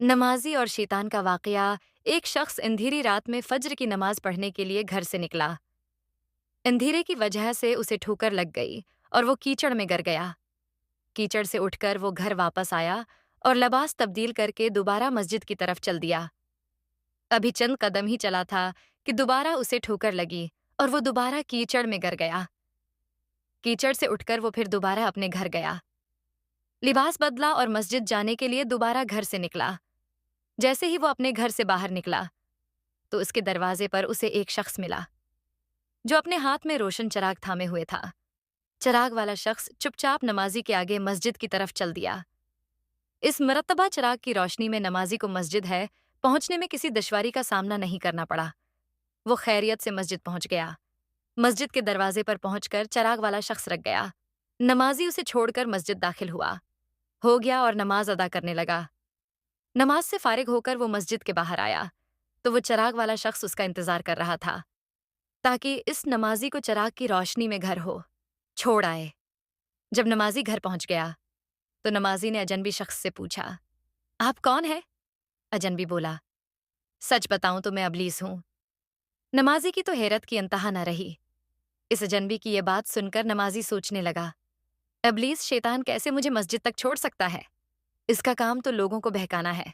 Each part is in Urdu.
نمازی اور شیطان کا واقعہ۔ ایک شخص اندھیری رات میں فجر کی نماز پڑھنے کے لیے گھر سے نکلا۔ اندھیرے کی وجہ سے اسے ٹھوکر لگ گئی اور وہ کیچڑ میں گر گیا۔ کیچڑ سے اٹھ کر وہ گھر واپس آیا اور لباس تبدیل کر کے دوبارہ مسجد کی طرف چل دیا۔ ابھی چند قدم ہی چلا تھا کہ دوبارہ اسے ٹھوکر لگی اور وہ دوبارہ کیچڑ میں گر گیا۔ کیچڑ سے اٹھ کر وہ پھر دوبارہ اپنے گھر گیا۔ لباس بدلا اور مسجد جانے کے لیے دوبارہ گھر سے نکلا۔ جیسے ہی وہ اپنے گھر سے باہر نکلا تو اس کے دروازے پر اسے ایک شخص ملا جو اپنے ہاتھ میں روشن چراغ تھامے ہوئے تھا۔ چراغ والا شخص چپ چاپ نمازی کے آگے مسجد کی طرف چل دیا۔ اس مرتبہ چراغ کی روشنی میں نمازی کو مسجد ہے پہنچنے میں کسی دشواری کا سامنا نہیں کرنا پڑا۔ وہ خیریت سے مسجد پہنچ گیا۔ مسجد کے دروازے پر پہنچ کر چراغ والا شخص رک گیا۔ نمازی اسے چھوڑ کر مسجد داخل ہو گیا اور نماز ادا کرنے لگا۔ نماز سے فارغ ہو کر وہ مسجد کے باہر آیا تو وہ چراغ والا شخص اس کا انتظار کر رہا تھا تاکہ اس نمازی کو چراغ کی روشنی میں گھر چھوڑ آئے۔ جب نمازی گھر پہنچ گیا تو نمازی نے اجنبی شخص سے پوچھا، آپ کون ہیں؟ اجنبی بولا، سچ بتاؤں تو میں ابلیس ہوں۔ نمازی کی تو حیرت کی انتہا نہ رہی۔ اس اجنبی کی یہ بات سن کر نمازی سوچنے لگا، ابلیس شیطان کیسے مجھے مسجد تک چھوڑ سکتا ہے؟ اس کا کام تو لوگوں کو بہکانا ہے۔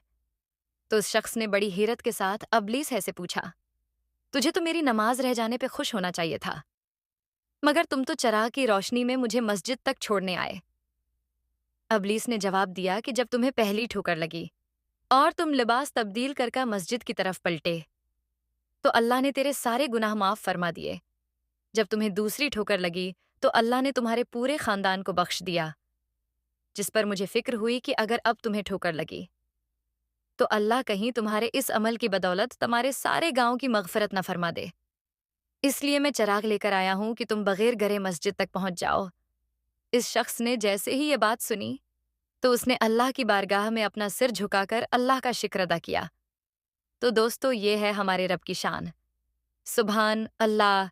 تو اس شخص نے بڑی حیرت کے ساتھ ابلیس ہے سے پوچھا، تجھے تو میری نماز رہ جانے پہ خوش ہونا چاہیے تھا، مگر تم تو چراغ کی روشنی میں مجھے مسجد تک چھوڑنے آئے۔ ابلیس نے جواب دیا کہ جب تمہیں پہلی ٹھوکر لگی اور تم لباس تبدیل کر کے مسجد کی طرف پلٹے تو اللہ نے تیرے سارے گناہ معاف فرما دیے۔ جب تمہیں دوسری ٹھوکر لگی تو اللہ نے تمہارے پورے خاندان کو بخش دیا، جس پر مجھے فکر ہوئی کہ اگر اب تمہیں ٹھوکر لگی تو اللہ کہیں تمہارے اس عمل کی بدولت تمہارے سارے گاؤں کی مغفرت نہ فرما دے۔ اس لیے میں چراغ لے کر آیا ہوں کہ تم بغیر گرے مسجد تک پہنچ جاؤ۔ اس شخص نے جیسے ہی یہ بات سنی تو اس نے اللہ کی بارگاہ میں اپنا سر جھکا کر اللہ کا شکر ادا کیا۔ تو دوستو، یہ ہے ہمارے رب کی شان۔ سبحان اللہ،